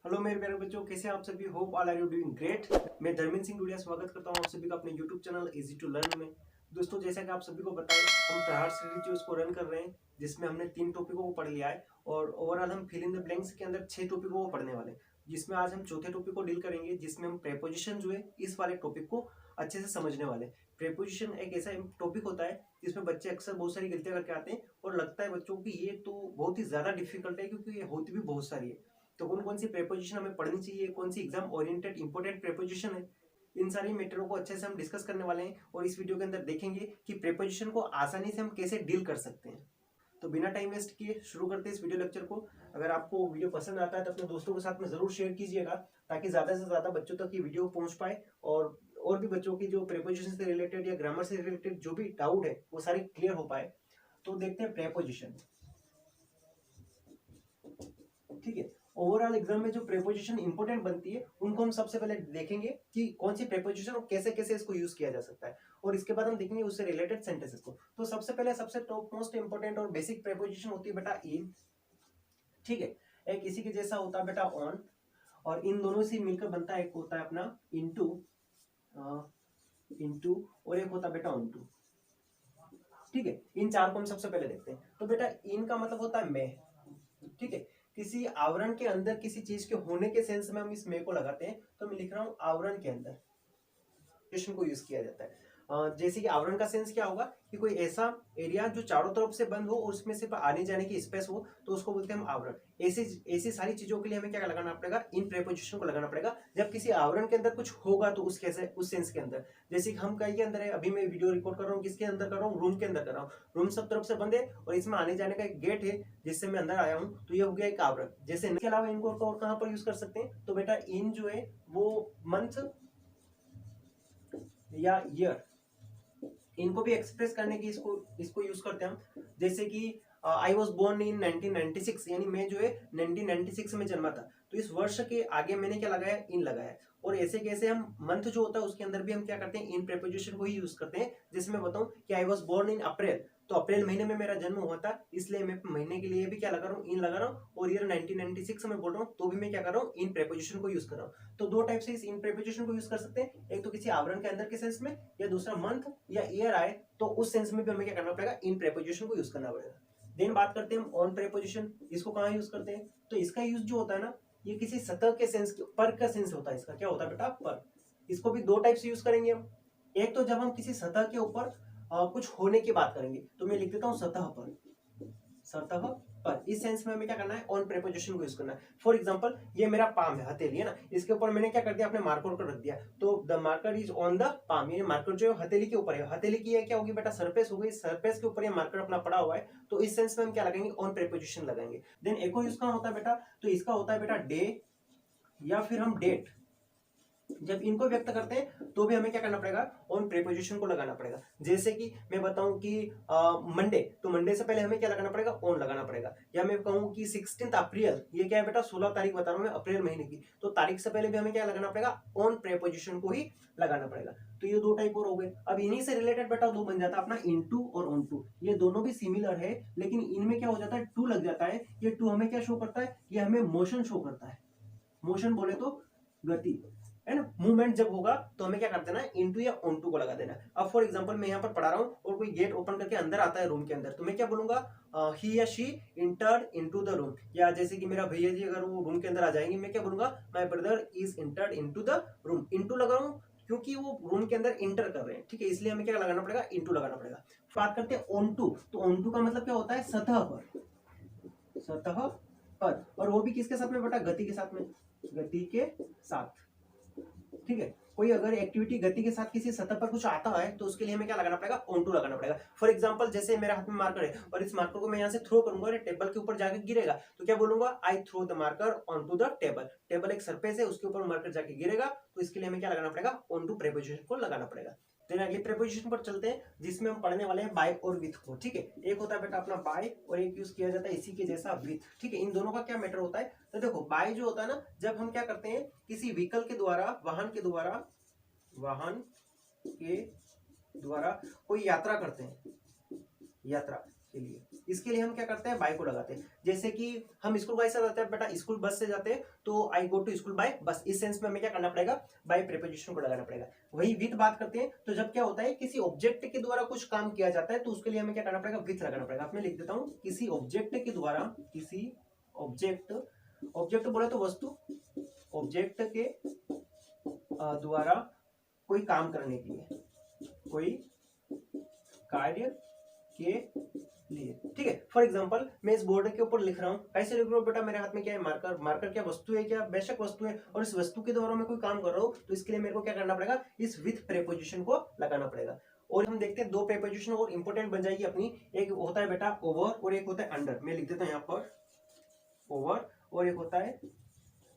Hello मेरे प्यारे बच्चों, कैसे हैं आप सभी। Hope all are you doing great. मैं धर्मेंद्र सिंह डुडिया स्वागत करता हूं आप सभी का अपने YouTube channel easy to learn में। दोस्तों, जैसा कि आप सभी को बताएं, हम प्रहार सीरीज को रन कर रहे हैं, जिसमें हमने 3 टॉपिकों को पढ़ लिया है और ओवरऑल हम फिल इन द ब्लैंक्स के अंदर 6 टॉपिकों को पढ़ने वाले हैं, जिसमें आज हम चौथे टॉपिक को डील करेंगे, जिसमें हम प्रेपोजिशन जो है इस वाले टॉपिक को अच्छे से समझने वाले हैं। प्रेपोजिशन एक ऐसा टॉपिक होता है जिसमें बच्चे अक्सर बहुत सारी गलतियां करके आते हैं और लगता है बच्चों की ये तो बहुत ही ज्यादा डिफिकल्ट है, क्योंकि ये होती भी बहुत सारी है। तो कौन कौन सी प्रेपोजिशन हमें पढ़नी चाहिए, कौन सी एग्जाम ओरिएंटेड इंपॉर्टेंट प्रेपोजिशन है, इन सारी मैटरों को अच्छे से हम डिस्कस करने वाले हैं और इस वीडियो के अंदर देखेंगे कि प्रेपोजिशन को आसानी से हम कैसे डील कर सकते हैं। तो बिना टाइम वेस्ट किए शुरू करते हैं इस वीडियो लेक्चर को। अगर आपको वीडियो पसंद आता है तो अपने दोस्तों के साथ में जरूर शेयर कीजिएगा, ताकि ज्यादा से ज्यादा बच्चों तक ये वीडियो पहुंच पाए और भी बच्चों की जो प्रेपोजिशन से रिलेटेड या ग्रामर से रिलेटेड जो भी डाउट है वो सारी क्लियर हो पाए। तो देखते हैं प्रेपोजिशन। ठीक है, ओवरऑल एग्जाम में जो प्रेपोजिशन इंपॉर्टेंट बनती है उनको हम सबसे पहले देखेंगे कि कौन सी प्रेपोजिशन और कैसे कैसे इसको यूज किया जा सकता है, और इसके बाद हम देखेंगे उससे रिलेटेड सेंटेंसेस को। तो सबसे पहले सबसे टॉप मोस्ट इंपॉर्टेंट और बेसिक प्रेपोजिशन होती है बेटा इन। ठीक है, एक इसी के जैसा होता है बेटा ऑन, और इन दोनों से मिलकर बनता है, एक होता है अपना इनटू, इनटू, और एक होता है बेटा ऑन टू। ठीक है, इन चार को हम सबसे पहले देखते हैं। तो बेटा इन का मतलब होता है मैं। ठीक है, किसी आवरण के अंदर किसी चीज के होने के सेंस में हम इस में को लगाते हैं, तो मैं लिख रहा हूं आवरण के अंदर क्वेश्चन को यूज किया जाता है। जैसे कि आवरण का सेंस क्या होगा कि कोई ऐसा एरिया जो चारों तरफ से बंद हो और उसमें सिर्फ आने जाने की स्पेस हो, तो उसको बोलते हैं हम आवरण। ऐसी ऐसी सारी चीजों के लिए हमें क्या लगाना पड़ेगा, इन प्रेपोजिशन को लगाना पड़ेगा जब किसी आवरण के अंदर कुछ होगा, तो उस कैसे उस सेंस के अंदर। जैसे कि हम कहीं के अंदर है, अभी मैं वीडियो रिकॉर्ड कर रहा हूँ, किसके अंदर कर रहा हूँ, रूम के अंदर कर रहा हूँ। रूम सब तरफ से बंद है और इसमें आने जाने का एक गेट है जिससे मैं अंदर आया हूँ, तो ये हो गया एक आवरण। जैसे इसके अलावा इनको और कहाँ पर यूज कर सकते हैं, तो बेटा इन जो है वो मंथ या ईयर, इनको भी एक्सप्रेस करने की इसको इसको यूज करते हैं हम। जैसे कि आई वॉज बोर्न इन 1996, यानी मैं जो है 1996 में जन्मा था, तो इस वर्ष के आगे मैंने क्या लगाया, इन लगाया। और ऐसे कैसे हम मंथ जो होता है उसके अंदर भी हम क्या करते हैं, इन प्रेपोजिशन को ही यूज करते हैं। जैसे मैं बताऊं कि आई वॉज बोर्न इन अप्रैल, तो अप्रैल महीने में मेरा जन्म हुआ था, इसलिए मैं महीने के लिए भी क्या लगा रहा हूँ, इन लगा रहा हूँ। और ईयर 1996 में बोल रहा हूँ, तो भी मैं क्या कर रहा हूँ, इन प्रेपोजिशन को यूज कर रहा हूँ। तो दो टाइप से इस इन प्रेपोजिशन को यूज कर सकते हैं, एक तो किसी आवरण के अंदर के सेंस में, या दूसरा मंथ या ईयर आए तो उस सेंस में भी हमें क्या करना पड़ेगा, इन प्रेपोजिशन को यूज करना पड़ेगा। देन बात करते हैं हम ऑन प्रेपोजिशन। इसको कहाँ यूज करते हैं, तो इसका यूज जो होता है ना, ये किसी सतह के सेंस, पर का सेंस होता है। इसका क्या होता है बेटा, पर। इसको भी दो टाइप से यूज करेंगे हम। एक तो जब हम किसी सतह के ऊपर कुछ होने की बात करेंगे, तो मैं लिख देता हूं सतह पर, सतह पर। इस सेंस में हमें क्या करना है, ऑन प्रेपोजिशन को यूज करना है। फॉर एग्जांपल, ये मेरा पाम है, हथेली है ना, इसके ऊपर मैंने क्या कर दिया, अपने मार्कर को रख दिया, तो the marker is on the palm. ये मार्कर जो है हथेली के ऊपर है, हथेली की क्या होगी बेटा, सरफेस हो गई, सरफेस के ऊपर ये मार्कर अपना पड़ा हुआ है, तो इस सेंस में हम क्या लगाएंगे, ऑन प्रेपोजिशन लगाएंगे। देन एक और यूज कहाँ होता है बेटा, तो इसका होता है बेटा डे, या फिर हम डेट। जब इनको व्यक्त करते हैं तो भी हमें क्या करना पड़ेगा, ऑन प्रेपोजिशन को लगाना पड़ेगा। जैसे कि मैं बताऊं कि मंडे, तो मंडे से पहले हमें क्या लगाना पड़ेगा, ऑन लगाना पड़ेगा। या मैं कहूं कि 16 अप्रैल, ये क्या है बेटा, 16 तारीख बता रहा हूं मैं, अप्रैल महीने की, तो तारीख से पहले भी हमें क्या लगाना पड़ेगा, ऑन प्रेपोजिशन को ही लगाना पड़ेगा। तो ये दो टाइप और हो गए। अब इन्हीं से रिलेटेड बेटा दो बन जाता है अपना इनटू और ऑन टू। ये दोनों भी सिमिलर है, लेकिन इनमें क्या हो जाता है, टू लग जाता है। ये टू हमें क्या शो करता है, ये हमें मोशन शो करता है। मोशन बोले तो गति, है ना, मूवमेंट जब होगा तो हमें क्या कर देना है, इनटू या ऑन टू को लगा देना है। अब फॉर एग्जांपल मैं यहाँ पर पढ़ा रहा हूँ और कोई गेट ओपन करके अंदर आता है रूम के अंदर, तो मैं क्या बोलूंगा, ही या she entered into the room. या जैसे कि मेरा भैया जी अगर वो रूम के अंदर आ जाएंगे, मैं क्या बोलूंगा, my brother is entered into the room. Into लगा रहा हूँ क्योंकि वो रूम के अंदर इंटर कर रहे हैं, ठीक है, इसलिए हमें क्या लगाना पड़ेगा, इनटू लगाना पड़ेगा। बात करते हैं ऑन टू, तो ऑन टू का मतलब क्या होता है, सतह पर, सतह पर। और वो भी किसके साथ में बेटा, गति के साथ में, गति के साथ। ठीक है, कोई अगर एक्टिविटी गति के साथ किसी सतह पर कुछ आता है, तो उसके लिए हमें क्या लगाना पड़ेगा, ऑन टू लगाना पड़ेगा। फॉर एग्जांपल, जैसे मेरे हाथ में मार्कर है और इस मार्कर को मैं यहाँ से थ्रो करूंगा और टेबल के ऊपर जाके गिरेगा, तो क्या बोलूंगा, I throw the marker on to the table. Table एक सरफेस है, उसके ऊपर मार्कर जाके गिरेगा, तो इसके लिए हमें क्या लगाना पड़ेगा, ऑन टू प्रेपोजिशन को लगाना पड़ेगा। देन अगली प्रेपोजिशन पर चलते हैं, जिसमें हम पढ़ने वाले हैं बाय और विथ को। ठीक है, एक होता है बेटा अपना बाय और एक यूज किया जाता है इसी के जैसा विथ। ठीक है, इन दोनों का क्या मैटर होता है, तो देखो बाय जो होता है ना, जब हम क्या करते हैं, किसी व्हीकल के द्वारा, वाहन के द्वारा, कोई यात्रा करते हैं, यात्रा, के लिए। इसके लिए हम क्या करते हैं, बाय को लगाते हैं। जैसे कि हम स्कूल कैसे जाते हैं बेटा, स्कूल बस से जाते हैं, तो आई गो टू स्कूल बाय बस, इस सेंस में हमें क्या करना पड़ेगा, बाय प्रीपोजिशन को लगाना पड़ेगा। वही विथ बात करते हैं तो जब क्या होता है, किसी ऑब्जेक्ट के द्वारा कुछ काम किया जाता है तो उसके लिए हमें क्या करना पड़ेगा, विथ लगाना पड़ेगा। मैं लिख देता हूं, किसी ऑब्जेक्ट के द्वारा, किसी ऑब्जेक्ट, ऑब्जेक्ट बोले तो वस्तु, ऑब्जेक्ट के द्वारा कोई काम करने के लिए, कोई कार्य के लिए, ठीक है। फॉर एग्जांपल मैं इस बोर्ड के ऊपर लिख रहा हूँ, कैसे लिख रहा हूँ बेटा, मेरे हाथ में क्या है, मार्कर। मार्कर क्या वस्तु है, क्या बेशक वस्तु है, और इस वस्तु के द्वारा मैं कोई काम कर रहा हूँ, तो इसके लिए मेरे को क्या करना पड़ेगा, इस विथ प्रीपोजिशन को लगाना पड़ेगा। और हम देखते हैं दो प्रीपोजिशन और इंपॉर्टेंट बन जाएगी अपनी, एक होता है बेटा ओवर और एक होता है अंडर। मैं लिख देता हूँ यहाँ पर ओवर और एक होता है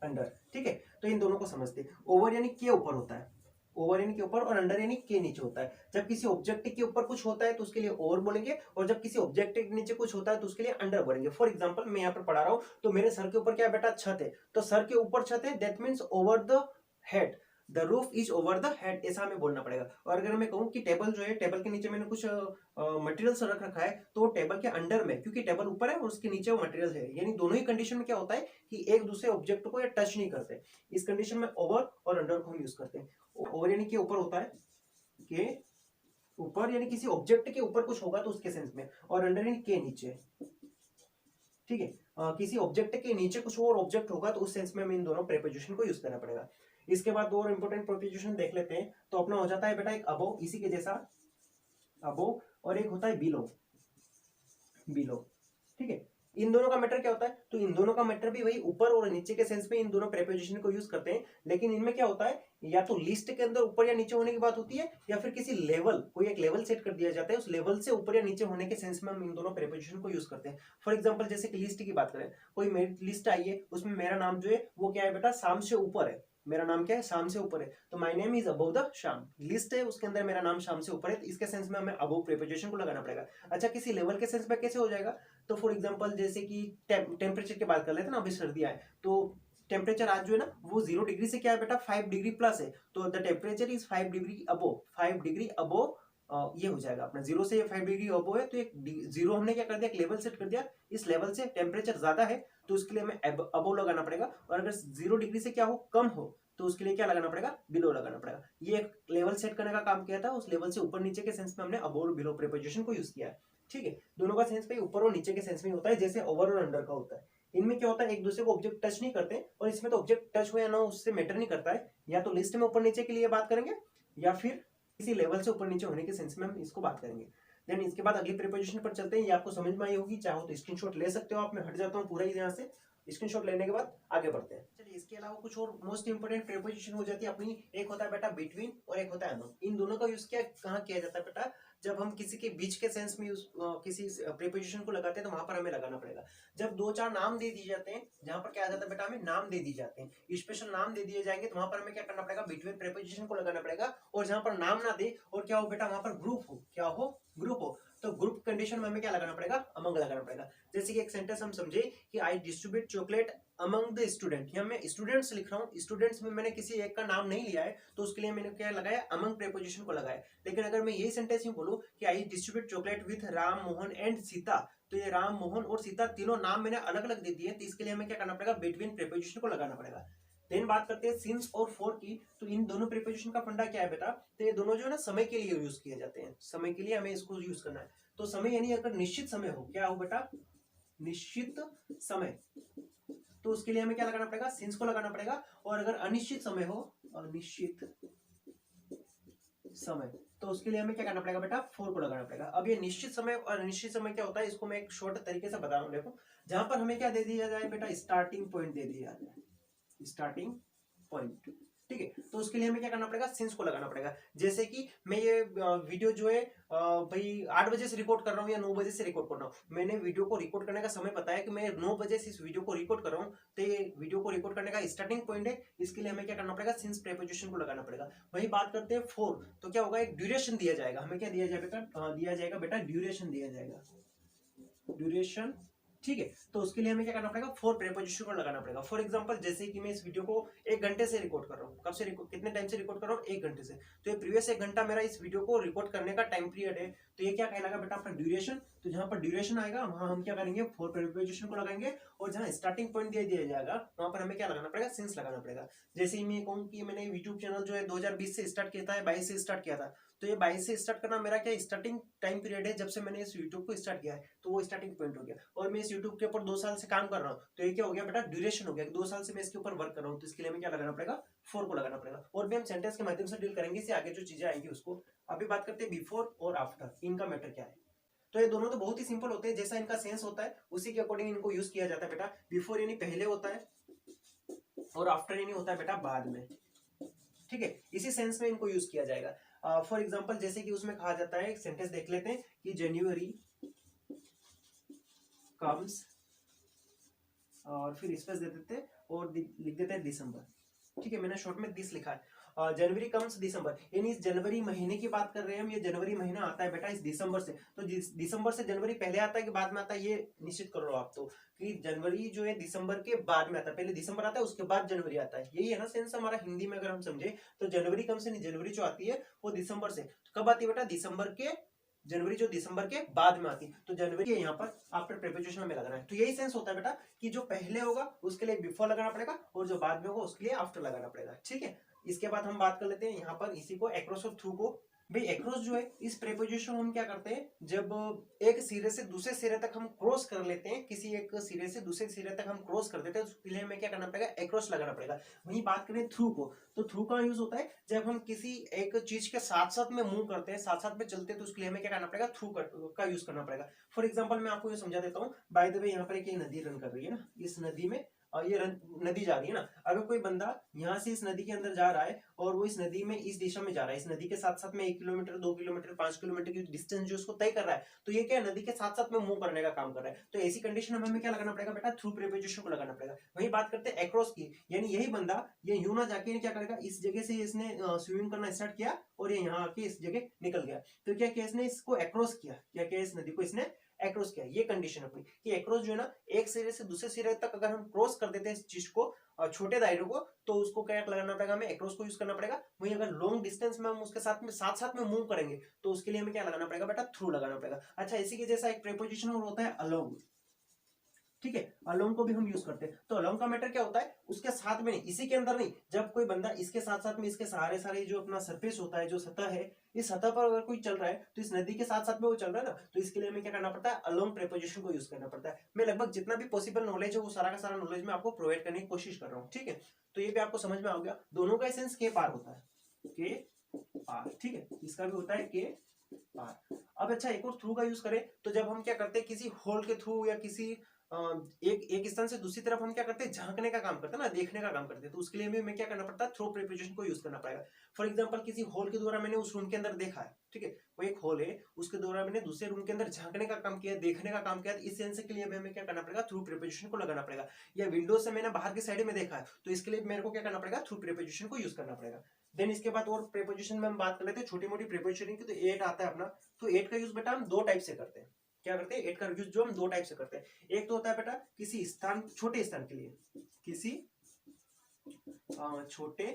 अंडर, ठीक है। तो इन दोनों को समझते हैं। ओवर यानी के ऊपर होता है, ओवर यानी के ऊपर, और अंडर यानी के नीचे होता है। जब किसी ऑब्जेक्ट के ऊपर कुछ होता है तो उसके लिए ओवर बोलेंगे, और जब किसी ऑब्जेक्ट के नीचे कुछ होता है तो उसके लिए अंडर बोलेंगे। फॉर एग्जांपल मैं यहाँ पर पढ़ा रहा हूँ, तो मेरे सर के ऊपर क्या है बेटा, छत है, तो सर के ऊपर छत है, that means over the head, the roof is over the head, ऐसा हमें बोलना पड़ेगा। और अगर मैं कहूँ कि टेबल जो है, टेबल के नीचे मैंने कुछ मटेरियल रख रखा है, तो टेबल के अंडर में, क्योंकि टेबल ऊपर है और उसके नीचे वो मटेरियल है, यानी दोनों ही कंडीशन में क्या होता है कि एक दूसरे ऑब्जेक्ट को ये टच नहीं करते। इस कंडीशन में ओवर और अंडर को हम यूज करते हैं। ओवर यानी कि ऊपर होता है, के ऊपर यानी किसी ऑब्जेक्ट के ऊपर कुछ होगा तो उसके सेंस में, और अंडर यानी के नीचे, ठीक है। किसी ऑब्जेक्ट के नीचे कुछ और ऑब्जेक्ट होगा तो उस सेंस में हमें इन दोनों प्रीपोजिशन को यूज करना पड़ेगा। इसके बाद दो और इंपॉर्टेंट प्रीपोजिशन देख लेते हैं, तो अपना हो जाता है बेटा एक अबो, इसी के जैसा अबो, और एक होता है बिलो, बिलो, ठीक है। इन दोनों का मैटर क्या होता है, तो इन दोनों का मैटर भी वही ऊपर और नीचे के सेंस में इन दोनों प्रीपोजिशन को यूज करते हैं, लेकिन इनमें क्या होता है, या तो लिस्ट के अंदर ऊपर या नीचे होने की बात होती है, या फिर किसी लेवल, कोई एक लेवल सेट कर दिया जाता है, उस लेवल से ऊपर या नीचे होने के सेंस में हम इन दोनों प्रीपोजिशन को यूज करते हैं। फॉर एग्जांपल जैसे कि लिस्ट की बात करें, कोई मेरी लिस्ट आई है, उसमें मेरा नाम जो है वो क्या है बेटा, शाम से ऊपर है, मेरा नाम क्या है, शाम से ऊपर है, तो my name is above the शाम। लिस्ट है, उसके अंदर मेरा नाम शाम से ऊपर है, तो इसके सेंस में हमें अबव प्रीपोजिशन को लगाना पड़ेगा। अच्छा, किसी लेवल के सेंस में कैसे हो जाएगा, तो फॉर एग्जांपल जैसे कि टेम्परेचर की बात कर लेते हैं ना, अभी सर्दियां है, तो टेम्परेचर आज जो है ना वो 0 डिग्री से क्या है बेटा, 5 डिग्री प्लस है, तो the temperature is 5 degree above, 5 degree above, ये हो जाएगा अपना 0 से 5 डिग्री अबो है, तो एक 0 हमने क्या कर दिया, एक लेवल सेट कर दिया, इस लेवल से टेम्परेचर ज्यादा है तो उसके लिए हमें अबो लगाना पड़ेगा, और अगर 0 डिग्री से क्या हो, कम हो, तो उसके लिए क्या लगाना पड़ेगा, बिलो लगाना पड़ेगा। ये एक लेवल सेट करने का काम किया था, उस लेवल से ऊपर नीचे के सेंस में हमने अबो और बिलो प्रीपोजिशन को यूज किया है, ठीक है। दोनों का सेंस भाई ऊपर और नीचे के सेंस में होता है, जैसे ओवर और अंडर का होता है। इनमें क्या होता है, एक दूसरे को ऑब्जेक्ट टच नहीं करते, और इसमें तो ऑब्जेक्ट टच हो या ना उससे मैटर नहीं करता है, या तो लिस्ट में ऊपर नीचे के लिए बात करेंगे, या फिर किसी लेवल से ऊपर नीचे होने के सेंस में हम इसको बात करेंगे। देन इसके बाद अगली प्रीपोजिशन पर चलते हैं, ये आपको समझ में आई होगी, चाहो तो स्क्रीनशॉट ले सकते हो आप, मैं हट जाता हूँ पूरा ही यहाँ से, स्क्रीनशॉट लेने के बाद आगे बढ़ते हैं। चलिए, इसके अलावा कुछ और मोस्ट इंपोर्टेंट प्रीपोजिशन हो जाती है अपनी, एक होता है बेटा बिटवीन और एक होता है अमंग। इन दोनों का यूज क्या कहाँ किया जाता है बेटा, जब हम किसी के बीच के सेंस में किसी प्रीपोजिशन को लगाते हैं तो वहां पर हमें लगाना पड़ेगा। जब दो चार नाम दे दिए जाते हैं, जहां पर क्या आ जाता है बेटा, हमें नाम दे दिए जाते हैं, स्पेशल नाम दे दिए जाएंगे, तो वहां पर हमें क्या करना पड़ेगा, बिटवीन प्रीपोजिशन को लगाना पड़ेगा। और जहां पर नाम ना दे और क्या हो बेटा, वहां पर ग्रुप हो, क्या हो, ग्रुप हो, तो ग्रुप कंडीशन में हमें क्या लगाना पड़ेगा, अमंग लगाना पड़ेगा। जैसे कि एक सेंटेंस हम समझे कि I distribute chocolate among the student, यहाँ मैं स्टूडेंट्स लिख रहा हूँ, स्टूडेंट्स में मैंने किसी एक का नाम नहीं लिया है, तो उसके लिए मैंने क्या लगाया, अमंग प्रीपोजिशन को लगाया। लेकिन अगर मैं यही सेंटेंस ही बोलूं कि I distribute chocolate with Ram, Mohan and Sita, तो ये राम, मोहन और सीता तीनों नाम मैंने अलग अलग दे दिए, तो इसके लिए हमें क्या करना पड़ेगा, बिटवीन प्रीपोजिशन को लगाना पड़ेगा। देन बात करते हैं सिंस और फॉर की, तो इन दोनों प्रीपोजिशन का फंडा क्या है बेटा, तो ये दोनों जो है ना समय के लिए यूज किए जाते हैं, समय के लिए हमें इसको यूज करना है। तो समय यानी अगर निश्चित समय हो, क्या हो बेटा, निश्चित समय, तो उसके लिए हमें क्या लगाना पड़ेगा, सिंस को लगाना पड़ेगा। और अगर अनिश्चित समय हो, अनिश्चित समय, तो उसके लिए हमें क्या करना पड़ेगा बेटा, फोर को लगाना पड़ेगा। अब ये निश्चित समय और अनिश्चित समय क्या होता है, इसको मैं एक शॉर्ट तरीके से बता रहा हूँ। देखो, जहां पर हमें क्या दे दिया जाए बेटा, स्टार्टिंग पॉइंट दे दिया जाए, स्टार्टिंग पॉइंट, ठीक है, तो उसके लिए हमें क्या करना पड़ेगा, सिंस को लगाना पड़ेगा। जैसे कि मैं ये वीडियो जो है भाई 8 बजे से रिकॉर्ड कर रहा हूँ या 9 बजे से रिकॉर्ड कर रहा हूँ, मैंने वीडियो को रिकॉर्ड करने का समय पता है कि मैं 9 बजे से इस वीडियो को रिकॉर्ड कर रहा हूँ, तो ये वीडियो को रिकॉर्ड करने का स्टार्टिंग पॉइंट है, इसके लिए हमें क्या करना पड़ेगा, सिंस प्रीपोजिशन को लगाना पड़ेगा। वही बात करते हैं फोर, तो क्या होगा, एक ड्यूरेशन दिया जाएगा, हमें क्या दिया जाएगा बेटा, ड्यूरेशन दिया जाएगा, ड्यूरेशन ठीक है। तो उसके लिए हमें क्या करना पड़ेगा, फोर प्रीपोजिशन को लगाना पड़ेगा। फॉर एग्जांपल जैसे कि मैं इस वीडियो को 1 घंटे से रिकॉर्ड कर रहा हूँ, कब से कितने टाइम से रिकॉर्ड कर रहा हूँ, 1 घंटे से। तो ये प्रीवियस 1 घंटा मेरा इस वीडियो को रिकॉर्ड करने का टाइम पीरियड है। तो ये क्या कहलाएगा बेटा आपका ड्यूरेशन। तो जहां पर ड्यूरेशन आएगा वहां हम क्या करेंगे, फोर प्रीपोजिशन को लगाएंगे। और जहां स्टार्टिंग पॉइंट दिया जाएगा वहां पर हमें क्या लगाना पड़ेगा, सिंस लगाना पड़ेगा। जैसे ही मैं कहूँ कि मैंने यूट्यूब चैनल जो है 2020 से स्टार्ट किया था, 22 से स्टार्ट किया था, तो ये 22 से स्टार्ट करना मेरा क्या स्टार्टिंग टाइम पीरियड है, जब से मैंने इस यूट्यूब को स्टार्ट किया है, तो वो स्टार्टिंग पॉइंट हो गया। और मैं इस यूट्यूब के ऊपर 2 साल से काम कर रहा हूँ, तो ये क्या हो गया बेटा, ड्यूरेशन हो गया। 2 साल से मैं इसके ऊपर वर्क कर रहा हूँ, तो इसके लिए हमें क्या लगाना पड़ेगा, फोर को लगाना पड़ेगा। और भी हम सेंटेंस के माध्यम से डील करेंगे, इससे आगे जो चीजें आएंगी उसको। अभी बात करते हैं बिफोर और आफ्टर, इनका मैटर क्या है। तो ये दोनों तो बहुत ही सिंपल होते हैं, जैसा इनका सेंस होता है उसी के अकॉर्डिंग इनको यूज किया जाता है बेटा। बिफोर यानी पहले होता है, और आफ्टर यानी होता है बेटा बाद में। ठीक है, इसी सेंस में इनको यूज किया जाएगा। फॉर एग्जाम्पल जैसे कि उसमें कहा जाता है, एक सेंटेंस देख लेते हैं कि जनवरी कम्स, और फिर स्पेस दे देते हैं और लिख देते हैं दिसंबर। ठीक है, मैंने शॉर्ट में 20 लिखा है। जनवरी कम्स दिसंबर, यानी इस जनवरी महीने की बात कर रहे हैं हम। ये जनवरी महीना आता है बेटा इस दिसंबर से। तो दिसंबर से जनवरी पहले आता है कि बाद में आता है, ये निश्चित कर लो आप तो, कि जनवरी जो है दिसंबर के बाद में आता है। पहले दिसंबर आता है, उसके बाद जनवरी आता है। यही है ना सेंस हमारा हिंदी में अगर हम समझे तो। जनवरी कम से नहीं, जनवरी जो आती है वो दिसंबर से। तो कब आती है बेटा, दिसंबर के, जनवरी जो दिसंबर के बाद में आती। तो जनवरी यहाँ पर आफ्टर प्रीपोजिशन में लगाना है। तो यही सेंस होता है बेटा कि जो पहले होगा उसके लिए बिफोर लगाना पड़ेगा, और जो बाद में होगा उसके लिए आफ्टर लगाना पड़ेगा। ठीक है, इसके बाद हम बात कर लेते हैं यहाँ पर इसी को, अक्रॉस और थ्रू को। भाई अक्रॉस जो है, इस प्रीपोजिशन हम क्या करते हैं, जब एक सिरे से दूसरे सिरे तक हम क्रॉस कर लेते हैं, किसी एक सिरे से दूसरे सिरे तक हम क्रॉस कर देते हैं, उसके लिए हमें क्या करना पड़ेगा, अक्रॉस लगाना पड़ेगा। वहीं बात करें थ्रू को, तो थ्रू का यूज होता है जब हम किसी एक चीज के साथ साथ में मूव करते हैं, साथ साथ में चलते हैं, तो उसके लिए हमें क्या करना पड़ेगा, थ्रू का यूज करना पड़ेगा। फॉर एग्जाम्पल मैं आपको ये समझा देता हूँ। बाय द वे यहाँ पर एक नदी रन कर रही है ना, इस नदी में ये नदी जा रही है ना। अगर कोई बंदा यहाँ से इस नदी के अंदर जा रहा है और वो इस नदी में इस दिशा में जा रहा है, इस नदी के साथ साथ में 1 किलोमीटर 2 किलोमीटर 5 किलोमीटर की डिस्टेंस जो उसको तय कर रहा है, तो ये क्या है, नदी के साथ साथ में मूव करने का काम कर रहा है। तो ऐसी कंडीशन में हमें क्या लगाना पड़ेगा बेटा, थ्रू प्रीपोजिशन को लगाना पड़ेगा। वही बात करते हैं अक्रॉस की, यानी यही बंदा ये यूं ना जाके क्या करेगा, इस जगह से इसने स्विमिंग करना स्टार्ट किया और ये यहाँ आके इस जगह निकल गया। तो क्या किया इसने, इसको अक्रॉस किया, क्या किया, इस नदी को इसने अक्रॉस किया। ये कंडीशन अपनी कि अक्रॉस जो है ना, एक सिरे से दूसरे सिरे तक अगर हम क्रॉस कर देते हैं इस चीज को, छोटे दायरे को, तो उसको क्या लगाना पड़ेगा, हमें अक्रॉस को यूज करना पड़ेगा। वहीं अगर लॉन्ग डिस्टेंस में हम उसके साथ में मूव करेंगे, तो उसके लिए हमें क्या लगाना पड़ेगा बेटा, थ्रू लगाना पड़ेगा। अच्छा, इसी के जैसा एक प्रीपोजिशन और होता है अलोंग। ठीक है, अलोंग को भी हम यूज करते हैं। तो अलोंग का मैटर क्या होता है, उसके साथ में नहीं, इसी के अंदर नहीं, जब कोई बंदा इसके साथ साथ में, इसके सहारे सारे जो अपना सरफेस होता है, जो सतह है, इस सतह पर अगर कोई चल रहा है, तो इस नदी के साथ साथ में वो चल रहा है ना, तो इसके लिए हमें क्या करना पड़ता है, अलोंग प्रीपोजिशन को यूज करना पड़ता है। मैं लगभग जितना भी पॉसिबल नॉलेज है वो सारा का सारा नॉलेज मैं आपको प्रोवाइड करने की कोशिश कर रहा हूँ। ठीक है, तो ये भी आपको समझ में आ गया, दोनों का एसेंस के पार होता है, के पार। ठीक है, इसका भी होता है के पार। अब अच्छा, एक और थ्रू का यूज करें तो जब हम क्या करते हैं, किसी होल के थ्रू या किसी एक स्थान से दूसरी तरफ हम क्या करते हैं, झांकने का काम करते हैं ना, देखने का काम करते हैं, तो उसके लिए भी हमें क्या करना पड़ता है, थ्रू प्रीपोजिशन को यूज करना पड़ेगा। फॉर एग्जांपल किसी हॉल के द्वारा मैंने उस रूम के अंदर देखा है, ठीक है, वो एक हॉल है, उसके द्वारा मैंने दूसरे रूम के अंदर झांकने का काम किया, देखने का काम किया, इस सेंस के लिए हमें क्या करना पड़ेगा, थ्रू प्रीपोजिशन को लगाना पड़ेगा। या विंडो से मैंने बाहर की साइड में देखा है, तो इसके लिए मेरे को क्या करना पड़ेगा, थ्रू प्रीपोजिशन को यूज करना पड़ेगा। देन इसके बाद और प्रीपोजिशन में हम बात कर लेते हैं छोटी मोटी प्रीपोजिशन की। तो एट आता है अपना, तो एट का यूज बेटा हम दो टाइप से करते हैं। क्या करते हैं, एट का यूज जो हम दो टाइप से करते हैं। एक तो होता है बेटा किसी स्थान, छोटे स्थान के लिए, किसी छोटे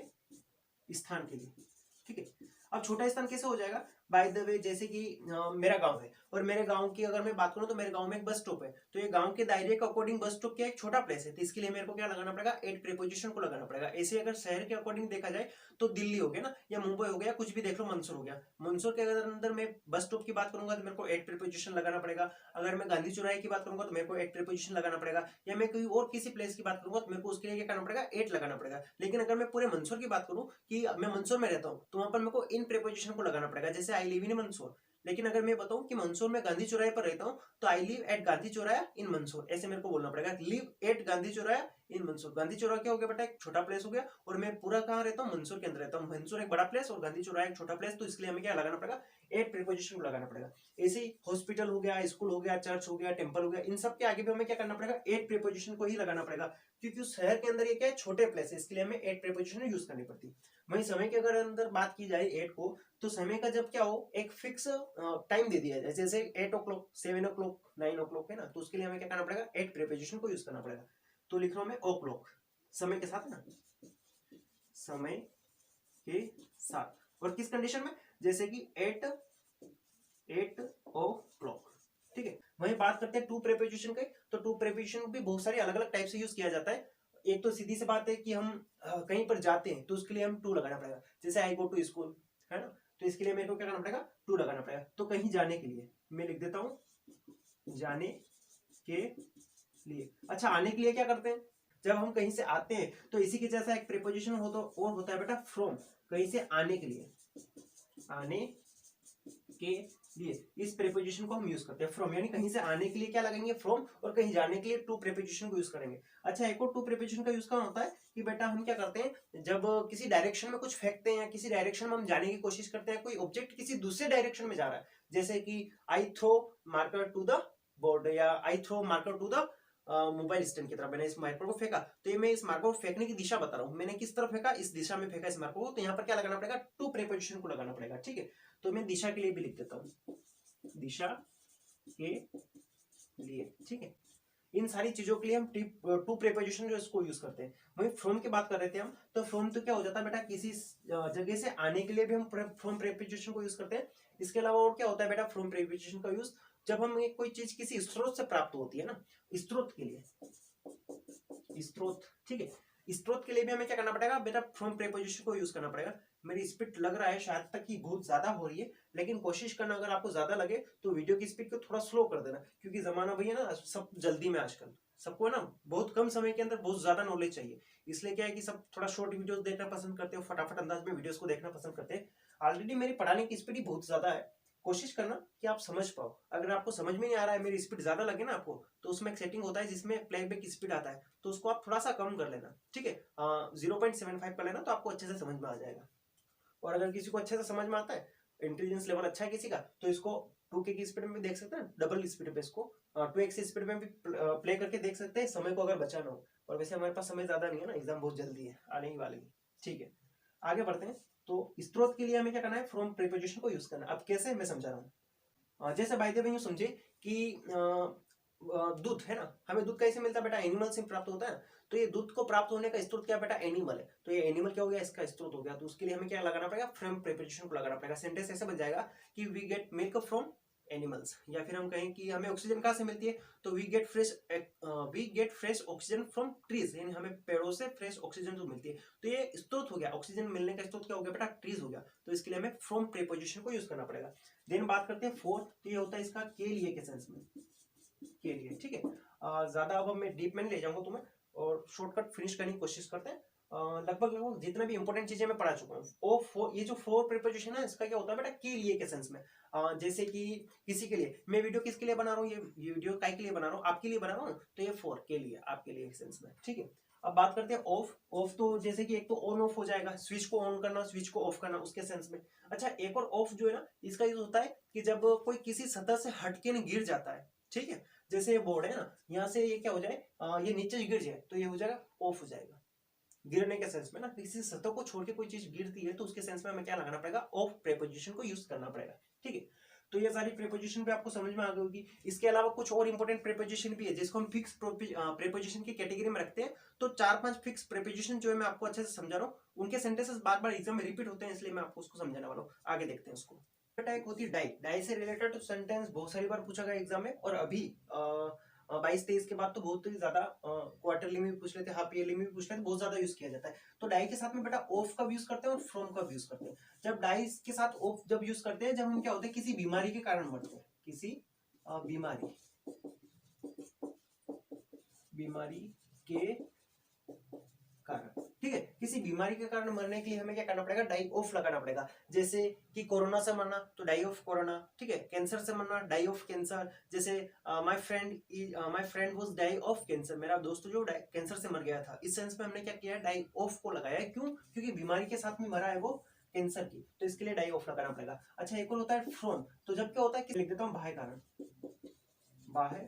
स्थान के लिए। ठीक है, अब छोटा स्थान कैसे हो जाएगा, बाय द वे जैसे कि मेरा गांव है, और मेरे गांव की अगर मैं बात करूं तो मेरे गांव में एक बस स्टॉप है, तो ये गांव के दायरे के अकॉर्डिंग बस स्टॉप क्या एक छोटा प्लेस है, तो इसके लिए मेरे को क्या लगाना पड़ेगा, एट प्रीपोजिशन को लगाना पड़ेगा। ऐसे अगर शहर के अकॉर्डिंग देखा जाए तो दिल्ली हो गया ना, या मुंबई हो गया, कुछ भी देख लो, मंसूर हो गया, मंसूर के अंदर मैं बस स्टॉप की बात करूंगा तो मेरे को एट प्रीपोजिशन लगाना पड़ेगा। अगर मैं गांधी चौराहे की बात करूंगा तो मेरे को एट प्रीपोजिशन लगाना पड़ेगा। या मैं कोई और किसी प्लेस की बात करूंगा तो मेरे को उसके लिए क्या करना पड़ेगा, एट लगाना पड़ेगा। लेकिन अगर मैं पूरे मंसूर की बात करूं कि मैं मंसूर में रहता हूं, तो वहां पर मेरे को इन प्रीपोजिशन को लगाना पड़ेगा, जैसे आई लिव इन मंसूर। लेकिन अगर मैं बताऊं कि मंसूर में गांधी चौराहे पर रहता हूं, तो आई लिव एट गांधी चौराहा इन मंसूर, ऐसे मेरे को बोलना पड़ेगा, लिव एट गांधी चौराहा इन मंसूर। गांधी चौराहा क्या हो गया बेटा, एक छोटा प्लेस हो गया, और मैं पूरा कहाँ रहता हूँ, मंसूर के अंदर रहता हूँ। मंसूर एक बड़ा प्लेस और गांधी चौराहा एक छोटा प्लेस, तो इसके लिए हमें क्या लगाना पड़ेगा, एट प्रीपोजिशन को लगाना पड़ेगा। ऐसे ही हॉस्पिटल हो गया, स्कूल हो गया, चर्च हो गया, टेंपल हो गया, इन सब के आगे भी हमें क्या करना पड़ेगा, एट प्रीपोजिशन को ही लगाना पड़ेगा, क्योंकि उस शहर के अंदर ये क्या है, छोटे प्लेस है, इसके लिए हमें एट प्रीपोजिशन यूज करनी पड़ती है। वहीं समय के अगर अंदर बात की जाए एट को, तो समय का जब क्या हो, एक फिक्स टाइम दे दिया जाए, जैसे 8 o'clock, 7 o'clock, 9 o'clock है ना, तो उसके लिए हमें क्या करना पड़ेगा, एट प्रीपोजिशन को यूज करना पड़ेगा। तो लिख रहा हूं मैं ओ क्लॉक, समय के साथ ना, समय के साथ, और किस कंडीशन में, जैसे कि 8 o'clock, ठीक है। वहीं बात करते हैं टू प्रीपोजिशन के, तो टू प्रीपोजिशन भी बहुत सारी अलग अलग टाइप से यूज किया जाता है। एक तो सीधी सी बात है कि हम कहीं पर जाते हैं तो उसके लिए हम टू लगाना पड़ेगा, जैसे आई गो टू स्कूल, है ना, तो इसके लिए मेरे को क्या करना पड़ेगा, टू लगाना पड़ेगा। तो कहीं जाने के लिए मैं लिख देता हूं जाने के लिए। अच्छा, आने के लिए क्या करते हैं, जब हम कहीं से आते हैं तो इसी के जैसा एक प्रीपोजिशन हो तो और होता है बेटा फ्रॉम, कहीं से आने के लिए, आने के लिए इस प्रीपोजिशन को हम यूज करते हैं फ्रॉम, यानी कहीं से आने के लिए क्या लगेंगे फ्रॉम, और कहीं जाने के लिए टू प्रीपोजिशन को यूज करेंगे। अच्छा, एक और टू प्रीपोजिशन का यूज कहाँ होता है कि बेटा हम क्या करते हैं, जब किसी डायरेक्शन में कुछ फेंकते हैं या किसी डायरेक्शन में हम जाने की कोशिश करते हैं, कोई ऑब्जेक्ट किसी दूसरे डायरेक्शन में जा रहा है, जैसे कि I throw marker to the board, या I throw marker to the mobile stand की तरफ, मैंने इस मार्कर को फेंका, तो ये मैं इस मार्कर को फेंकने की दिशा बता रहा हूँ, मैंने किस तरफ फेंका, इस दिशा में फेंका इस मार्कर को, तो यहाँ पर क्या लगाना पड़ेगा, टू प्रीपोजिशन को लगाना पड़ेगा, ठीक है। तो मैं दिशा के लिए भी लिख देता हूँ, दिशा के लिए, ठीक है। इन सारी चीजों के लिए हम टू प्रीपोजिशन जो इसको यूज करते हैं। वहीं फ्रॉम की बात कर रहे थे हम, तो फ्रॉम तो क्या हो जाता है बेटा, किसी जगह से आने के लिए भी हम फ्रॉम प्रीपोजिशन को यूज करते हैं। इसके अलावा और क्या होता है बेटा, फ्रॉम प्रीपोजिशन का यूज जब हम कोई चीज किसी स्रोत से प्राप्त होती है ना, स्रोत के लिए, स्रोत, ठीक है, स्रोत के लिए भी हमें क्या करना पड़ेगा बेटा, फ्रॉम प्रीपोजिशन को यूज करना पड़ेगा। मेरी स्पीड लग रहा है शायद तक कि बहुत ज्यादा हो रही है, लेकिन कोशिश करना, अगर आपको ज्यादा लगे तो वीडियो की स्पीड को थोड़ा स्लो कर देना, क्योंकि जमाना भैया ना सब जल्दी में आजकल, सबको ना बहुत कम समय के अंदर बहुत ज्यादा नॉलेज चाहिए, इसलिए क्या है कि सब थोड़ा शॉर्ट वीडियोस देखना पसंद करते हो, फटाफट अंदाज में वीडियोस को देखना पसंद करते हैं। ऑलरेडी मेरी पढ़ाने की स्पीड ही बहुत ज्यादा है, कोशिश करना कि आप समझ पाओ। अगर आपको समझ में नहीं आ रहा है, मेरी स्पीड ज्यादा लगे ना आपको, तो उसमें एक सेटिंग होता है जिसमें प्लेबैक स्पीड आता है, तो उसको आप थोड़ा सा कम कर लेना, ठीक है, 0.75 कर लेना, तो आपको अच्छे से समझ में आ जाएगा। और अगर किसी को अच्छे से समझ में आता है, इंटेलिजेंस लेवल अच्छा है किसी का, तो इसको 2K की स्पीड में भी देख सकते हैं, डबल स्पीड पे इसको 2x स्पीड में भी प्ले करके देख सकते हैं, समय को अगर बचाना हो। और वैसे हमारे पास समय ज्यादा नहीं है ना, एग्जाम बहुत जल्दी है, आने ही वाली है, ठीक है। आगे बढ़ते हैं। तो स्रोत के लिए हमें क्या करना है, फ्रॉम प्रीपोजिशन को यूज करना है। अब कैसे, मैं समझा रहा हूँ। जैसे बाय द वे यूं समझे कि दूध है ना, हमें दूध कैसे मिलता है बेटा, एनिमल से प्राप्त होता है। तो ये दूध को प्राप्त होने का स्रोत क्या बेटा, एनिमल है, तो ये एनिमल क्या हो गया, इसका स्रोत हो गया। तो उसके लिए हमें क्या लगाना पड़ेगा, फ्रॉम प्रीपोजिशन को लगाना पड़ेगा। सेंटेंस ऐसे बन जाएगा कि we get milk from animals, या फिर हम कहें कि हमें ऑक्सीजन कहाँ से मिलती है, तो we get fresh oxygen from trees, यानी हमें पेड़ों से फ्रेश ऑक्सीजन जो मिलती है। तो ये स्रोत हो गया, ऑक्सीजन मिलने का स्रोत क्या हो गया बेटा, ट्रीज हो गया। तो इसके लिए हमें फ्रॉम प्रीपोजिशन को यूज करना पड़ेगा। देन बात करते हैं फोर, तो ये होता है इसका के लिए के सेंस में, के लिए, ठीक है। ज्यादा अब मैं डीप में नहीं ले जाऊंगा तुम्हें, और शॉर्टकट फिनिश करने की कोशिश करते हैं। लगभग लगभग जितना भी इंपॉर्टेंट चीजें मैं पढ़ा चुका हूँ। ये जो फोर प्रीपोजिशन है, इसका क्या होता है बेटा, के लिए के सेंस में। जैसे कि किसी के लिए, मैं वीडियो किसके लिए बना रहा हूँ, ये वीडियो काय के लिए बना रहा हूँ, आपके लिए बना रहा हूँ, तो ये फोर के लिए, आपके लिए सेंस में, ठीक है। अब बात करते हैं ऑफ। ऑफ तो जैसे कि एक तो ऑन ऑफ हो जाएगा, स्विच को ऑन करना, स्विच को ऑफ करना, उसके सेंस में। अच्छा, एक और ऑफ जो है ना, इसका यूज होता है कि जब कोई किसी सतह से हटके नहीं गिर जाता है, ठीक है। जैसे ये बोर्ड है ना, यहाँ से ये क्या हो जाए, ये नीचे गिर जाए, तो ये हो जाएगा ऑफ हो जाएगा, गिरने के सेंस में ना, किसी सतह को छोड़ के कोई चीज गिरती है, तो उसके सेंस में हमें क्या लगाना पड़ेगा, ऑफ प्रीपोजिशन को यूज करना पड़ेगा, ठीक है। तो ये सारी प्रीपोजिशन भी आपको समझ में आ गई होगी। इसके अलावा कुछ और इंपॉर्टेंट प्रीपोजिशन भी है, जिसको हम फिक्स प्रीपोजिशन की कैटेगरी में रखते हैं। तो 4-5 फिक्स प्रीपोजिशन जो है मैं आपको अच्छे से समझा रहा हूँ, उनके सेंटेंसेस बार बार एग्जाम में रिपीट होते हैं, इसलिए मैं आपको उसको समझाने वाला हूँ। आगे देखते हैं उसको। बेटा एक होती है डाई। डाई से रिलेटेड सेंटेंस बहुत सारी बार पूछा गया एग्जाम में, और अभी 22-23 के बाद तो बहुत ही ज्यादा क्वार्टरली में भी पूछ लेते हैं, हाफ ईयरली में भी पूछ लेते हैं, बहुत ज्यादा यूज किया जाता है। तो डाई के साथ में बेटा ऑफ का यूज करते हैं और फ्रॉम का यूज करते हैं। जब डाई के साथ ऑफ जब यूज करते हैं, जब हम क्या होते हैं, किसी बीमारी के कारण मरते हैं, किसी बीमारी के कारण, ठीक है, किसी बीमारी के कारण मरने के लिए हमें क्या करना पड़ेगा, डाई ऑफ लगाना पड़ेगा। जैसे कि कोरोना से मरना तो डाई ऑफ कोरोना, ठीक है। कैंसर से मरना डाई ऑफ कैंसर। जैसे my friend was die of cancer, मेरा दोस्त जो कैंसर से मर गया था, इस सेंस में हमने क्या किया, डाई ऑफ को लगाया है। क्यों? क्योंकि बीमारी के साथ में मरा है वो कैंसर की, तो इसके लिए डाई ऑफ लगाना पड़ेगा। अच्छा, एक और होता है फ्रॉम, तो जब क्या होता है कि लिख देता हूँ बाह्य कारण, बाह्य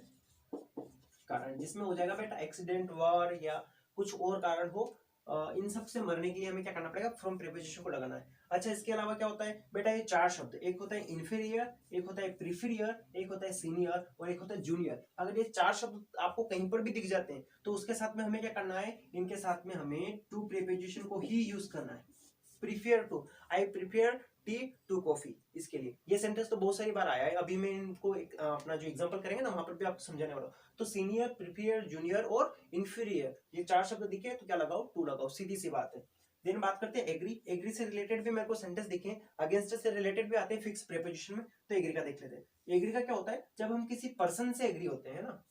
कारण, जिसमें हो जाएगा बेटा एक्सीडेंट, वार या कुछ और कारण हो, इन सब से मरने के लिए हमें क्या करना पड़ेगा, फ्रॉम प्रीपोजिशन को लगाना है। अच्छा, इसके अलावा क्या होता है बेटा, ये चार शब्द, एक होता है इन्फीरियर, एक होता है प्रीफीरियर, एक होता है सीनियर और एक होता है जूनियर। अगर ये चार शब्द आपको कहीं पर भी दिख जाते हैं तो उसके साथ में हमें क्या करना है, इनके साथ में हमें टू प्रीपोजिशन को ही यूज करना है। Prefer to, I prefer tea to coffee, इसके लिए ये सेंटेंस तो बहुत सारी बार आया है। अभी मैं इनको अपना जो एग्जांपल करेंगे ना वहां पर भी आपको समझाने वाला हूं। तो सीनियर, प्रीफेयर, जूनियर और इंफीरियर, ये चार शब्द दिखे तो क्या लगाओ, टू लगाओ, सीधी सी बात है। देन बात करते हैं एग्री। एग्री से रिलेटेड भी मेरे को सेंटेंस दिखे, अगेंस्ट से रिलेटेड भी आते हैं फिक्स प्रीपोजिशन में, तो एग्री का देख लेते हैं। एग्री का क्या होता है, जब हम किसी पर्सन से एग्री होते हैं ना,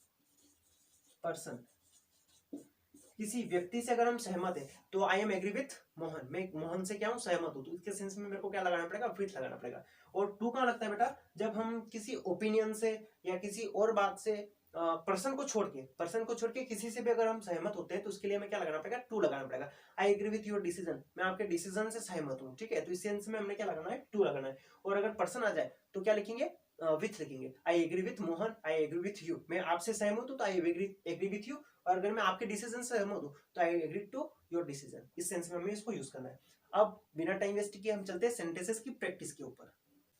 पर्सन, किसी व्यक्ति से अगर हम सहमत है, तो I am agree with Mohan, मैं मोहन से क्या हूं, सहमत हूं, तो इसके सेंस में मेरे को क्या लगाना पड़ेगा, विथ लगाना पड़ेगा। और टू कहां लगता है बेटा, जब हम किसी ओपिनियन से या किसी और बात से पर्सन को छोड़ के किसी से भी अगर हम सहमत होते हैं तो उसके लिए हमें क्या लगाना पड़ेगा, टू लगाना पड़ेगा। I agree with your decision, मैं आपके डिसीजन से सहमत हूँ, ठीक है, तो इस सेंस में हमने क्या लगाना है, टू लगाना है। और अगर पर्सन आ जाए तो क्या लिखेंगे, विथ लिखेंगे। I agree with Mohan, I agree with you, मैं आपसे सहमत हूं तो आई एग्री विथ यू, और अगर मैं आपके डिसीजन से सहमत हूं तो I agree to your decision. इस सेंस में हमें इसको यूज करना है। अब बिना टाइम वेस्ट किए हम चलते हैं सेंटेंसेस की प्रैक्टिस के ऊपर।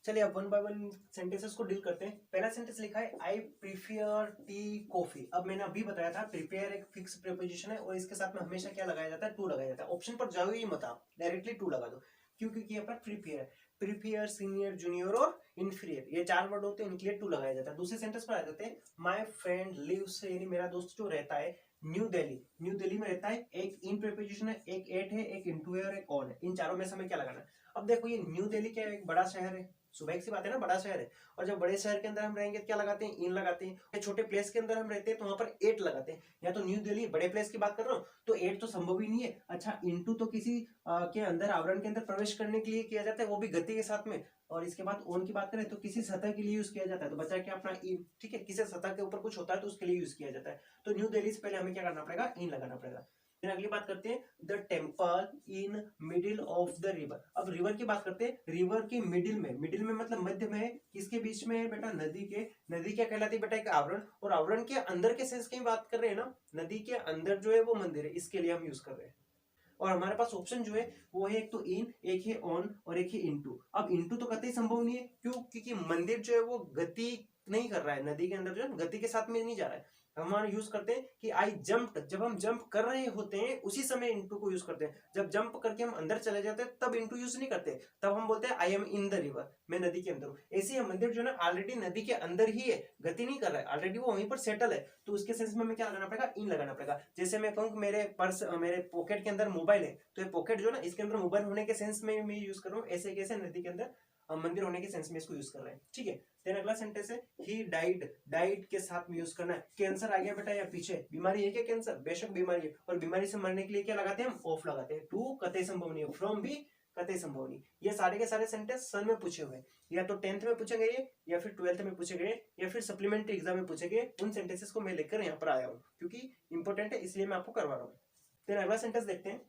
चलिए अब वन बाय वन सेंटेंसेस को डील करते हैं। पहला सेंटेंस लिखा है आई प्रीफर टी कॉफी। अब मैंने अभी बताया था प्रिपेयर एक फिक्स प्रीपोजिशन है और इसके साथ में हमेशा क्या लगाया जाता है, टू लगाया जाता है। ऑप्शन पर जाओ ही मत, आप डायरेक्टली टू लगा दो। क्यों? क्योंकि यहाँ पर प्रीपेयर है, प्रीपेयर, सीनियर, जूनियर और इन्फीरियर, ये चार वर्ड होते हैं, इनके लिए टू लगाया जाता है। दूसरे सेंटेंस पर आ जाते हैं, माय फ्रेंड लिव्स, यानी मेरा दोस्त जो रहता है न्यू दिल्ली, न्यू दिल्ली में रहता है। एक इन प्रीपोजिशन है, एक एट है, एक इनटू है और एक ऑन है। इन चारों में से हमें क्या लगाना है। अब देखो ये न्यू दिल्ली क्या है, एक बड़ा शहर है, सुबह सी बात है ना, बड़ा शहर है। और जब बड़े शहर के अंदर हम रहेंगे तो क्या लगाते हैं, इन लगाते हैं। छोटे प्लेस के अंदर हम रहते हैं तो वहां पर एट लगाते हैं। या तो न्यू दिल्ली बड़े प्लेस की बात कर रहा हूँ तो एट तो संभव ही नहीं है। अच्छा, इनटू तो किसी के अंदर, आवरण के अंदर प्रवेश करने के लिए किया जाता है, वो भी गति के साथ में। और इसके बाद ऑन की बात करें तो किसी सतह के लिए यूज किया जाता है, तो बचा क्या अपना इन, ठीक है, किसी सतह के ऊपर कुछ होता है तो उसके लिए यूज किया जाता है। तो न्यू दिल्ली से पहले हमें क्या करना पड़ेगा, इन लगाना पड़ेगा। फिर अगली बात करते हैं, the temple in middle of the river. अब रिवर की बात करते हैं, रिवर के मिडिल में मतलब मध्य में, किसके बीच में है बेटा, नदी के। नदी क्या कहलाती है बेटा, एक आवरण, और आवरण के अंदर के सेंस की बात कर रहे हैं ना, नदी के अंदर जो है वो मंदिर है, इसके लिए हम यूज कर रहे हैं। और हमारे पास ऑप्शन जो है वो है एक तो इन, एक है ऑन और एक है इनटू। अब इनटू तो कतई संभव नहीं है, क्यों? क्योंकि मंदिर जो है वो गति नहीं कर रहा है, नदी के अंदर जो है गति के साथ में नहीं जा रहा है। हम यूज करते हैं कि आई जंप, जब हम जंप कर रहे होते हैं उसी समय इनटू को यूज करते हैं। जब जंप करके हम अंदर चले जाते हैं तब इनटू यूज नहीं करते, तब हम बोलते हैं I am in the river, मैं नदी के अंदर हूँ। ऐसे मंदिर जो है ना ऑलरेडी नदी के अंदर ही है, गति नहीं कर रहा है, ऑलरेडी वो वहीं पर सेटल है, तो उसके सेंस में हमें क्या लगाना पड़ेगा, इन लगाना पड़ेगा। जैसे मैं कहूँ मेरे पर्स, मेरे पॉकेट के अंदर मोबाइल है, तो ये पॉकेट जो ना इसके अंदर मोबाइल होने के सेंस में मैं यूज कर रहा हूँ, ऐसे कैसे नदी के अंदर मंदिर होने के सेंस में इसको यूज कर रहे हैं, ठीक है। देन अगला सेंटेंस है ही डाइड, डाइड के साथ में यूज करना है। कैंसर आ गया बेटा या पीछे, बीमारी है क्या कैंसर, बेशक बीमारी है, और बीमारी से मरने के लिए क्या लगाते हैं हम, ऑफ लगाते हैं। टू कतई संभव नहीं है, फ्रॉम भी कतई संभव नहीं। ये सारे के सारे सेंटेंस सन में पूछे हुए, या तो 10th में पूछे गए, या फिर 12th में पूछे गए, या फिर सप्लीमेंट्री एग्जाम में पूछे गए। उन सेंटेंसेस को मैं लेकर यहाँ पर आया हूँ क्योंकि इंपॉर्टेंट है, इसलिए मैं आपको करवा रहा हूँ। फिर अगला सेंटेंस देखते हैं,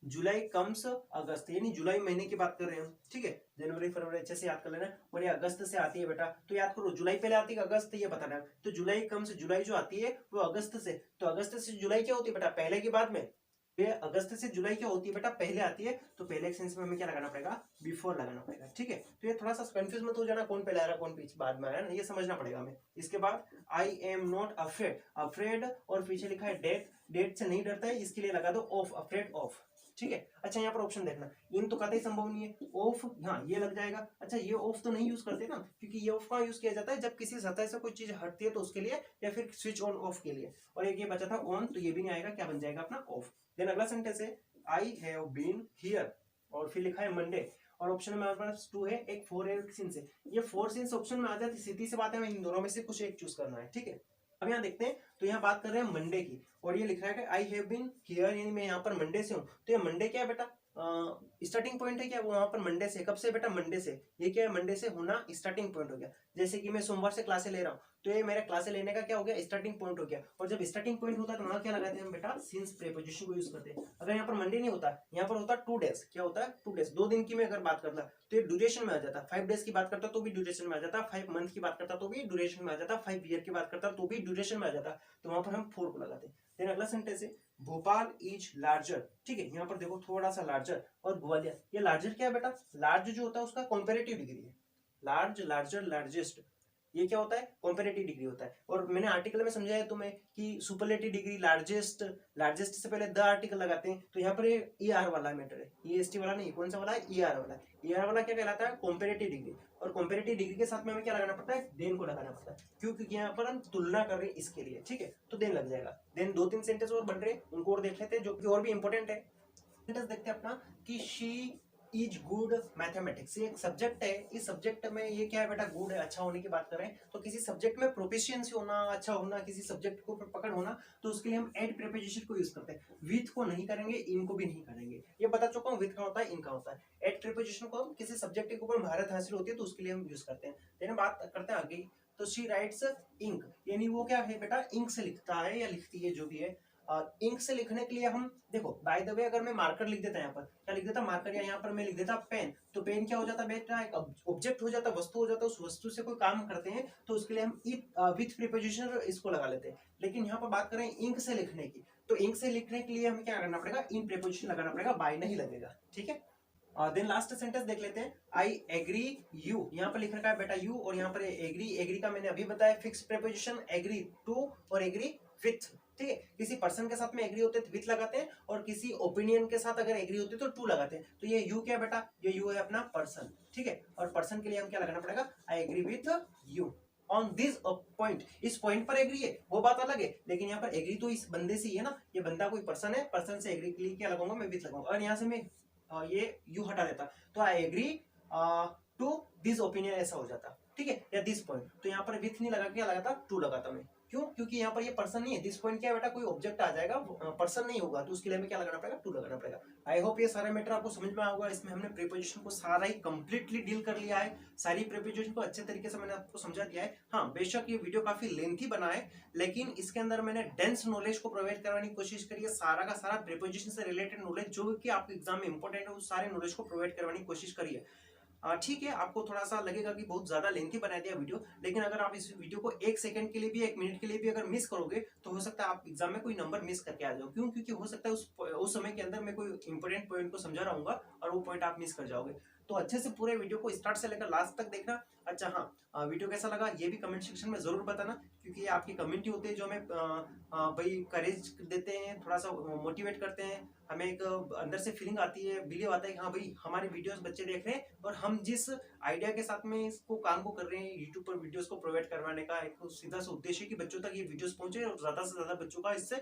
जुलाई कम्स अगस्त, यानी जुलाई महीने की बात कर रहे हैं हम, ठीक है। जनवरी फरवरी अच्छे से याद कर लेना। और ये अगस्त से आती है बेटा, तो याद करो जुलाई पहले आती है अगस्त, ये बताना है। तो जुलाई कम्स, जुलाई जो आती है वो अगस्त से, तो अगस्त से जुलाई क्या होती है बेटा, पहले की बाद में। ये अगस्त से जुलाई क्या होती है बेटा, पहले आती है, तो पहले के सेंस में हमें क्या लगाना पड़ेगा, बिफोर लगाना पड़ेगा, ठीक है। तो ये थोड़ा सा कंफ्यूज मत हो जाना, कौन पहले आ रहा है कौन पीछे बाद में आ रहा है, ये समझना पड़ेगा हमें। इसके बाद I am not afraid, afraid और पीछे लिखा है डेथ, डेथ से नहीं डरता है, इसके लिए लगा दो ऑफ, अफ्रेड ऑफ, ठीक है। अच्छा, यहाँ पर ऑप्शन देखना, इन तो कतई संभव नहीं है, ऑफ, हाँ ये लग जाएगा। अच्छा, ये ऑफ तो नहीं यूज करते ना, क्योंकि ये ऑफ का यूज किया जाता है जब किसी सतह से कोई चीज हटती है तो उसके लिए, या फिर स्विच ऑन ऑफ के लिए। और एक ये बचा था ऑन, तो ये भी नहीं आएगा, क्या बन जाएगा अपना ऑफ। देन अगला सेंटेंस है आई हैव बीन हियर, और फिर लिखा है मंडे, और ऑप्शन में हमारे पास टू है, एक फोर है, एक सिंस है। ये फोर सिंस ऑप्शन में आ जाती, सीधी सी बात है, हमें इन दोनों में से कुछ एक चूज करना है, ठीक है। अब यहाँ देखते हैं, तो यहाँ बात कर रहे हैं मंडे की, और ये लिख रहा है कि आई हैव बीन हियर, यानी मैं यहाँ पर मंडे से हूँ। तो ये मंडे क्या है बेटा, स्टार्टिंग पॉइंट है क्या, वो वहां पर मंडे से, कब से बेटा, मंडे से। ये क्या है, मंडे से होना स्टार्टिंग पॉइंट हो गया। जैसे कि मैं सोमवार से क्लासे ले रहा हूँ, तो ये मेरा क्लासे लेने का क्या हो गया, स्टार्टिंग पॉइंट हो गया। और जब स्टार्टिंग पॉइंट होता है तो वहां क्या लगाते हैं हम बेटा, सिंस प्रीपोजिशन को यूज करते हैं। अगर यहाँ पर मंडे नहीं होता, यहाँ पर होता 2 डेज, क्या होता है 2 डेज, 2 दिन की मैं अगर बात करता तो ये ड्यूरेशन में आ जाता। 5 डेज की बात करता तो भी ड्यूरेशन में आ जाता, 5 मंथ की बात करता तो भी ड्यूरेशन में आ जाता, 5 ईयर की बात करता तो भी ड्यूरेशन में आ जाता। तो वहां पर हम 4 को लगाते हैं। देन अगला सेंटेंस है भोपाल इज लार्जर, ठीक है, यहाँ पर देखो थोड़ा सा लार्जर और ग्वालियर। ये लार्जर क्या है बेटा, लार्ज जो होता है उसका कंपैरेटिव डिग्री है। लार्ज, लार्जर, लार्जेस्ट, ये क्या होता है, कंपैरेटिव डिग्री होता है। और मैंने आर्टिकल में समझाया तुम्हें कि सुपरलेटिव डिग्री, लार्जेस्ट, लार्जेस्ट से पहले द आर्टिकल लगाते हैं। तो यहाँ पर ई आर वाला मैटर है, ई एस टी वाला नहीं, कौन सा वाला है, ई आर वाला। ई आर वाला क्या कहलाता है, कंपैरेटिव डिग्री। और कंपैरेटिव डिग्री के साथ में हमें क्या लगाना पड़ता है, देन को लगाना पड़ता है। क्यों, क्योंकि यहाँ पर हम तुलना कर रहे हैं इसके लिए, ठीक है, तो देन लग जाएगा। देन 2-3 सेंटेंस और बन रहे हैं, उनको और देख लेते हैं जो कि और भी इंपॉर्टेंट है। सेंटेंस देखते हैं अपना कि शी इज गुड मैथमेटिक्स, ये एक सब्जेक्ट है। इस सब्जेक्ट में ये क्या है बेटा, गुड है, अच्छा होने की बात कर रहे हैं। तो किसी सब्जेक्ट में प्रोफिशिएंसी होना, अच्छा होना, किसी सब्जेक्ट को पकड़ होना, तो उसके लिए हम एड प्रीपोजिशन को यूज करते हैं। विथ को नहीं करेंगे, इनको भी नहीं करेंगे, ये बता चुका हूँ। विथ का होता है, इनका होता है। एड प्रीपोजिशन को हम किसी सब्जेक्ट के ऊपर महारत हासिल होती है तो उसके लिए हम यूज करते हैं। देन बात करते हैं आगे। तो शी राइट्स इंक, यानी वो क्या है बेटा, इंक से लिखता है या लिखती है, जो भी है। इंक से लिखने के लिए हम देखो, बाय द वे, अगर मैं मार्कर लिख देता, यहाँ पर क्या लिख देता, मार्कर, या यहाँ पर मैं लिख देता पेन, तो पेन क्या हो जाता बेटा, एक ऑब्जेक्ट हो जाता, वस्तु हो जाता, उस वस्तु से कोई काम करते हैं तो उसके लिए हम विथ प्रीपोजिशन इसको लगा लेते हैं। लेकिन यहाँ पर बात करें इंक से लिखने की, तो इंक से लिखने के लिए हमें क्या करना पड़ेगा, इन प्रीपोजिशन लगाना पड़ेगा, बाय नहीं लगेगा, ठीक है। देन लास्ट सेंटेंस देख लेते हैं, आई एग्री यू, यहाँ पर लिख रखा है बेटा यू, और यहाँ पर एग्री, एग्री का मैंने अभी बताया फिक्स प्रीपोजिशन, एग्री टू और एग्री विथ, ठीक है। किसी पर्सन के साथ में एग्री होते हैं तो विथ लगाते हैं, और किसी ओपिनियन के साथ अगर एग्री होते हैं तो टू लगाते हैं। तो ये यू क्या है बेटा, ये यू है अपना पर्सन, ठीक है। और पर्सन के लिए हम क्या लगाना पड़ेगा, I agree with you on this point, इस पॉइंट पर एग्री है, वो बात अलग है। लेकिन यहाँ पर एग्री तो इस बंदे से ही है ना, ये बंदा कोई पर्सन है, पर्सन से एग्री के लिए क्या लगाऊंगा, मैं विथ लगाऊंगा। और यहाँ से मैं ये यू हटा देता तो I agree to this opinion ऐसा हो जाता, ठीक है, या दिस पॉइंट। तो यहाँ पर विथ नहीं लगा, क्या लगाता, टू लगाता मैं। क्यों, क्योंकि यहाँ पर ये पर्सन नहीं है, दिस पॉइंट क्या है बेटा, कोई ऑब्जेक्ट आ जाएगा, पर्सन नहीं होगा, तो उसके लिए हमें क्या लगाना पड़ेगा, टू लगाना पड़ेगा। आई होप ये सारे मैटर आपको समझ में आएगा। इसमें हमने प्रीपोजिशन को सारा ही कंप्लीटली डील कर लिया है, सारी प्रीपोजिशन को अच्छे तरीके से मैंने आपको समझा दिया है। हाँ, बेशक ये वीडियो काफी लेंथी बना है, लेकिन इसके अंदर मैंने डेंस नॉलेज को प्रोवाइड करवाने की कोशिश करी है। सारा का सारा प्रीपोजिशन से रिलेटेड नॉलेज जो कि आपके एग्जाम में इंपॉर्टेंट है, उस सारे नॉलेज को प्रोवाइड करवाने की कोशिश करी है। ठीक है, आपको थोड़ा सा लगेगा कि बहुत ज्यादा लेंथी बना दिया वीडियो, लेकिन अगर आप इस वीडियो को 1 सेकंड के लिए भी, 1 मिनट के लिए भी अगर मिस करोगे तो हो सकता है आप एग्जाम में कोई नंबर मिस करके आ जाओ। क्यों, क्योंकि हो सकता है उस समय के अंदर मैं कोई इंपॉर्टेंट पॉइंट को समझा रहा हूँ और वो पॉइंट आप मिस कर जाओगे। तो अच्छे से पूरे वीडियो को स्टार्ट से लेकर लास्ट तक देखना। अच्छा हाँ, वीडियो कैसा लगा ये भी कमेंट सेक्शन में जरूर बताना, क्योंकि ये आपकी कमेंट ही होती है जो हमें भाई करेज देते हैं, थोड़ा सा मोटिवेट करते हैं। हमें एक अंदर से फीलिंग आती है, बिलीव आता है कि हाँ भाई हमारे वीडियोस बच्चे देख रहे हैं, और हम जिस आइडिया के साथ में इसको काम को कर रहे हैं, यूट्यूब पर वीडियोस को प्रोवाइड करवाने का एक सीधा सा उद्देश्य कि बच्चों तक ये वीडियोस पहुंचे और ज्यादा से ज्यादा बच्चों का इससे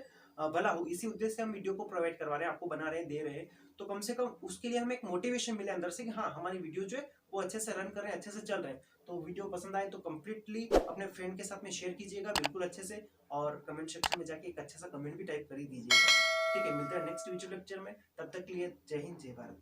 भला हो। इसी उद्देश्य से हम वीडियो को प्रोवाइड करवा रहे हैं, आपको बना रहे हैं, दे रहे हैं। तो कम से कम उसके लिए हमें एक मोटिवेशन मिले अंदर से कि हाँ हमारी वीडियो जो है वो अच्छे से रन कर रहे हैं, अच्छे से चल रहे हैं। तो वीडियो पसंद आए तो कंप्लीटली अपने फ्रेंड के साथ में शेयर कीजिएगा बिल्कुल अच्छे से, और कमेंट सेक्शन में जाके एक अच्छा सा कमेंट भी टाइप कर ही दीजिएगा। ठीक है, मिलते हैं नेक्स्ट वीडियो लेक्चर में, तब तक के लिए जय हिंद, जय भारत।